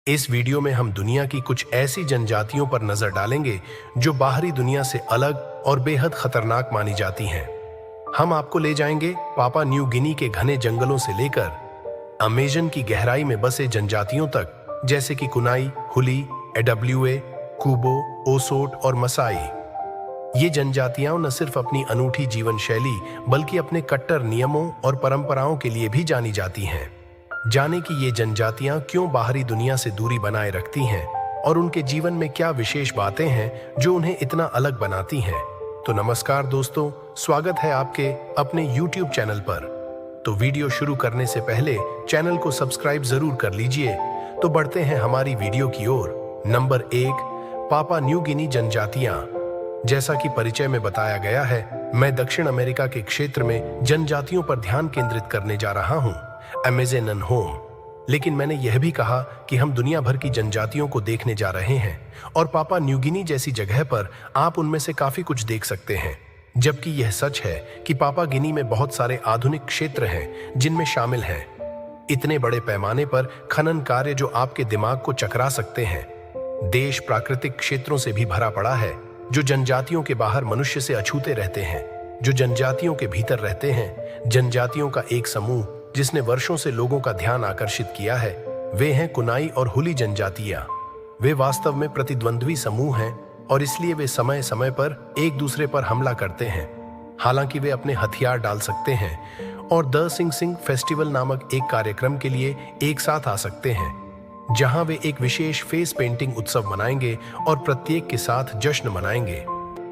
इस वीडियो में हम दुनिया की कुछ ऐसी जनजातियों पर नजर डालेंगे जो बाहरी दुनिया से अलग और बेहद खतरनाक मानी जाती हैं। हम आपको ले जाएंगे पापा न्यू गिनी के घने जंगलों से लेकर अमेजन की गहराई में बसे जनजातियों तक, जैसे कि कुनाई, हुली, एडब्ल्यूए, कूबो, ओसोट और मसाई। ये जनजातियां न सिर्फ अपनी अनूठी जीवन शैली बल्कि अपने कट्टर नियमों और परंपराओं के लिए भी जानी जाती हैं। जाने कि ये जनजातियां क्यों बाहरी दुनिया से दूरी बनाए रखती हैं और उनके जीवन में क्या विशेष बातें हैं जो उन्हें इतना अलग बनाती हैं। तो नमस्कार दोस्तों, स्वागत है आपके अपने YouTube चैनल पर। तो वीडियो शुरू करने से पहले चैनल को सब्सक्राइब जरूर कर लीजिए। तो बढ़ते हैं हमारी वीडियो की ओर। नंबर 1, पापा न्यू गिनी जनजातियां। जैसा कि परिचय में बताया गया है, मैं दक्षिण अमेरिका के क्षेत्र में जनजातियों पर ध्यान केंद्रित करने जा रहा हूं, अमेजन होम। लेकिन मैंने यह भी कहा कि हम दुनिया भर की जनजातियों को देखने जा रहे हैं और पापा न्यू गिनी जैसी जगह पर आप उनमें से काफी कुछ देख सकते हैं। जबकि यह सच है कि पापा गिनी में बहुत सारे आधुनिक क्षेत्र हैं जिनमें शामिल हैं इतने बड़े पैमाने पर खनन कार्य जो आपके दिमाग को चकरा सकते हैं। देश प्राकृतिक क्षेत्रों से भी भरा पड़ा है जो जनजातियों के बाहर मनुष्य से अछूते रहते हैं, जो जनजातियों के भीतर रहते हैं। जनजातियों का एक समूह जिसने वर्षों से लोगों का ध्यान आकर्षित किया है, वे हैं कुनाई और हुली जनजातियां। वे वास्तव में प्रतिद्वंद्वी समूह हैं और इसलिए वे समय समय पर एक दूसरे पर हमला करते हैं। हालांकि वे अपने हथियार डाल सकते हैं और द सिंग सिंग फेस्टिवल नामक एक कार्यक्रम के लिए एक साथ आ सकते हैं, जहां वे एक विशेष फेस पेंटिंग उत्सव मनाएंगे और प्रत्येक के साथ जश्न मनाएंगे।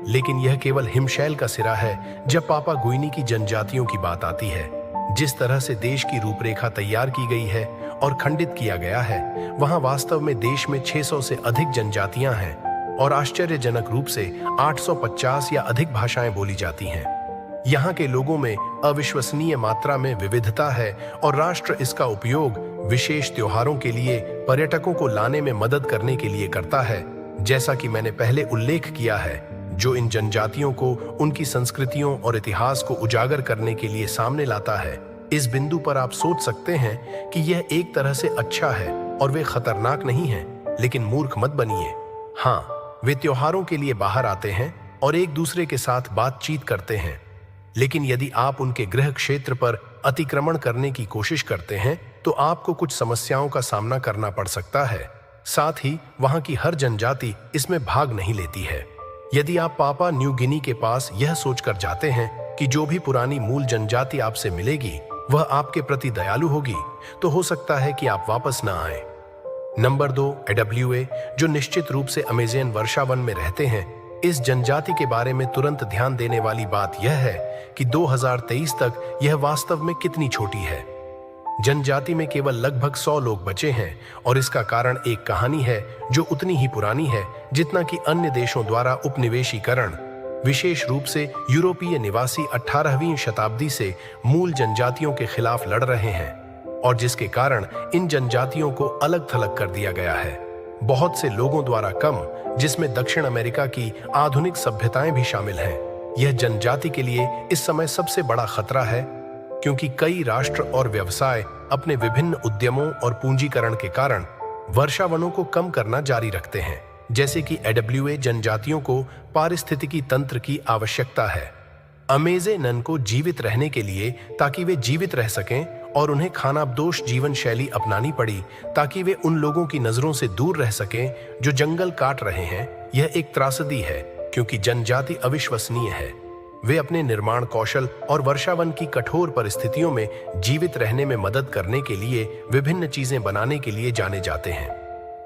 लेकिन यह केवल हिमशैल का सिरा है जब पापा गुइनी की जनजातियों की बात आती है। जिस तरह से देश की रूपरेखा तैयार की गई है और खंडित किया गया है, वहां वास्तव में देश में 600 से अधिक जनजातियां हैं और आश्चर्यजनक रूप से 850 या अधिक भाषाएं बोली जाती हैं। यहाँ के लोगों में अविश्वसनीय मात्रा में विविधता है और राष्ट्र इसका उपयोग विशेष त्योहारों के लिए पर्यटकों को लाने में मदद करने के लिए करता है, जैसा कि मैंने पहले उल्लेख किया है, जो इन जनजातियों को उनकी संस्कृतियों और इतिहास को उजागर करने के लिए सामने लाता है। इस बिंदु पर आप सोच सकते हैं कि यह एक तरह से अच्छा है और वे खतरनाक नहीं हैं, लेकिन मूर्ख मत बनिए। हाँ, वे त्योहारों के लिए बाहर आते हैं और एक दूसरे के साथ बातचीत करते हैं, लेकिन यदि आप उनके गृह क्षेत्र पर अतिक्रमण करने की कोशिश करते हैं तो आपको कुछ समस्याओं का सामना करना पड़ सकता है। साथ ही वहां की हर जनजाति इसमें भाग नहीं लेती है। यदि आप पापा न्यू गिनी के पास यह सोचकर जाते हैं कि जो भी पुरानी मूल जनजाति आपसे मिलेगी वह आपके प्रति दयालु होगी, तो हो सकता है कि आप वापस न आए। नंबर 2, एडब्ल्यूए, जो निश्चित रूप से अमेजन वर्षावन में रहते हैं। इस जनजाति के बारे में तुरंत ध्यान देने वाली बात यह है कि 2023 तक यह वास्तव में कितनी छोटी है। जनजाति में केवल लगभग 100 लोग बचे हैं और इसका कारण एक कहानी है जो उतनी ही पुरानी है जितना कि अन्य देशों द्वारा उपनिवेशीकरण। विशेष रूप से यूरोपीय निवासी 18वीं शताब्दी से मूल जनजातियों के खिलाफ लड़ रहे हैं और जिसके कारण इन जनजातियों को अलग थलग कर दिया गया है। बहुत से लोगों द्वारा कम, जिसमें दक्षिण अमेरिका की आधुनिक सभ्यताएं भी शामिल हैं। यह जनजाति के लिए इस समय सबसे बड़ा खतरा है क्योंकि कई राष्ट्र और व्यवसाय अपने विभिन्न उद्यमों और पूंजीकरण के कारण वर्षावनों को कम करना जारी रखते हैं, जैसे कि एडब्ल्यूए जनजातियों को पारिस्थितिकी तंत्र की आवश्यकता है अमेजन को जीवित रहने के लिए, ताकि वे जीवित रह सकें, और उन्हें खानाबदोश जीवन शैली अपनानी पड़ी ताकि वे उन लोगों की नजरों से दूर रह सकें जो जंगल काट रहे हैं। यह एक त्रासदी है क्योंकि जनजाति अविश्वसनीय है। वे अपने निर्माण कौशल और वर्षावन की कठोर परिस्थितियों में जीवित रहने में मदद करने के लिए विभिन्न चीजें बनाने के लिए जाने जाते हैं।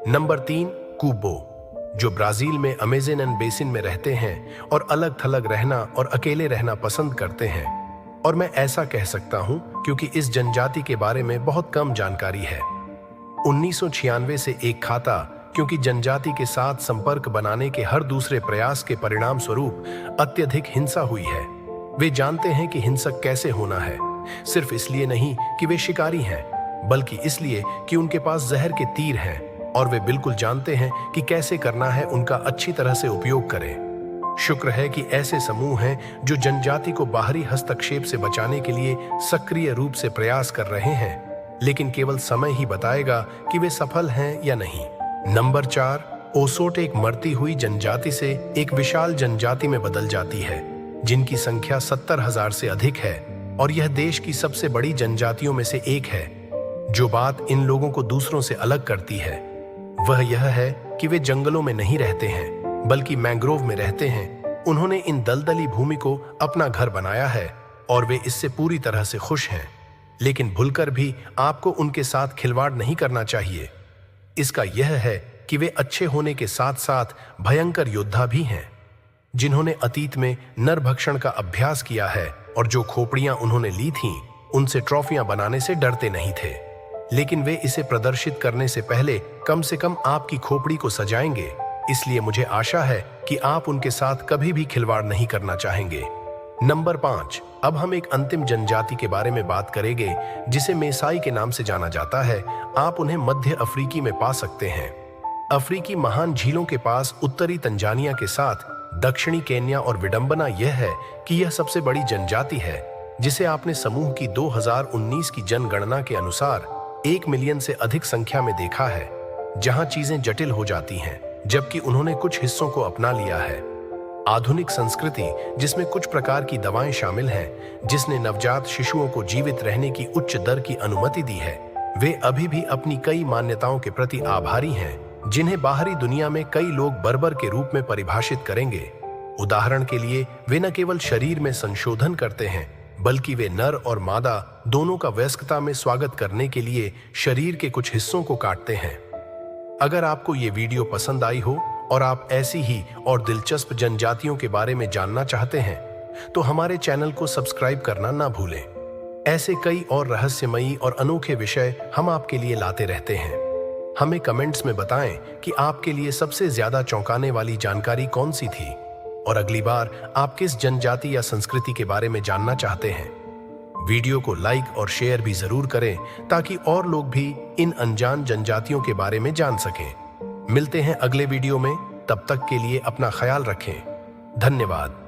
नंबर 3, कूबो, जो ब्राजील में अमेजन बेसिन में रहते हैं और अलग थलग रहना और अकेले रहना पसंद करते हैं। और मैं ऐसा कह सकता हूं क्योंकि इस जनजाति के बारे में बहुत कम जानकारी है। 1996 से एक खाता, क्योंकि जनजाति के साथ संपर्क बनाने के हर दूसरे प्रयास के परिणाम स्वरूप अत्यधिक हिंसा हुई है। वे जानते हैं कि हिंसक कैसे होना है, सिर्फ इसलिए नहीं कि वे शिकारी हैं, बल्कि इसलिए कि उनके पास जहर के तीर हैं और वे बिल्कुल जानते हैं कि कैसे करना है उनका अच्छी तरह से उपयोग करें। शुक्र है कि ऐसे समूह हैं जो जनजाति को बाहरी हस्तक्षेप से बचाने के लिए सक्रिय रूप से प्रयास कर रहे हैं, लेकिन केवल समय ही बताएगा कि वे सफल हैं या नहीं। नंबर 4, ओसोट एक मरती हुई जनजाति से एक विशाल जनजाति में बदल जाती है, जिनकी संख्या 70,000 से अधिक है और यह देश की सबसे बड़ी जनजातियों में से एक है। जो बात इन लोगों को दूसरों से अलग करती है वह यह है कि वे जंगलों में नहीं रहते हैं बल्कि मैंग्रोव में रहते हैं। उन्होंने इन दलदली भूमि को अपना घर बनाया है और वे इससे पूरी तरह से खुश हैं, लेकिन भूलकर भी आपको उनके साथ खिलवाड़ नहीं करना चाहिए। इसका यह है कि वे अच्छे होने के साथ साथ भयंकर योद्धा भी हैं, जिन्होंने अतीत में नरभक्षण का अभ्यास किया है और जो खोपड़ियां उन्होंने ली थीं, उनसे ट्रॉफियां बनाने से डरते नहीं थे। लेकिन वे इसे प्रदर्शित करने से पहले कम से कम आपकी खोपड़ी को सजाएंगे, इसलिए मुझे आशा है कि आप उनके साथ कभी भी खिलवाड़ नहीं करना चाहेंगे। नंबर 5, अब हम एक अंतिम जनजाति के बारे में बात करेंगे जिसे मेसाई के नाम से जाना जाता है। आप उन्हें मध्य अफ्रीकी में पा सकते हैं। अफ्रीकी महान झीलों के पास उत्तरी तंजानिया के साथ दक्षिणी केन्या और विडंबना यह है कि यह सबसे बड़ी जनजाति है जिसे आपने समूह की 2019 की जनगणना के अनुसार 1 मिलियन से अधिक संख्या में देखा है, जहां चीजें जटिल हो जाती हैं, जबकि उन्होंने कुछ हिस्सों को अपना लिया है। आधुनिक संस्कृति जिसमें कुछ प्रकार की दवाएं शामिल हैं, जिसने नवजात शिशुओं को जीवित रहने की उच्च दर की अनुमति दी है, वे अभी भी अपनी कई मान्यताओं के प्रति आभारी हैं, जिन्हें बाहरी दुनिया में कई लोग बर्बर के रूप में परिभाषित करेंगे। उदाहरण के लिए, वे न केवल शरीर में संशोधन करते हैं, बल्कि वे नर और मादा दोनों का वयस्कता में स्वागत करने के लिए शरीर के कुछ हिस्सों को काटते हैं। अगर आपको ये वीडियो पसंद आई हो और आप ऐसी ही और दिलचस्प जनजातियों के बारे में जानना चाहते हैं, तो हमारे चैनल को सब्सक्राइब करना ना भूलें। ऐसे कई और रहस्यमयी और अनोखे विषय हम आपके लिए लाते रहते हैं। हमें कमेंट्स में बताएं कि आपके लिए सबसे ज्यादा चौंकाने वाली जानकारी कौन सी थी और अगली बार आप किस जनजाति या संस्कृति के बारे में जानना चाहते हैं। वीडियो को लाइक और शेयर भी जरूर करें ताकि और लोग भी इन अनजान जनजातियों के बारे में जान सकें। मिलते हैं अगले वीडियो में, तब तक के लिए अपना ख्याल रखें। धन्यवाद।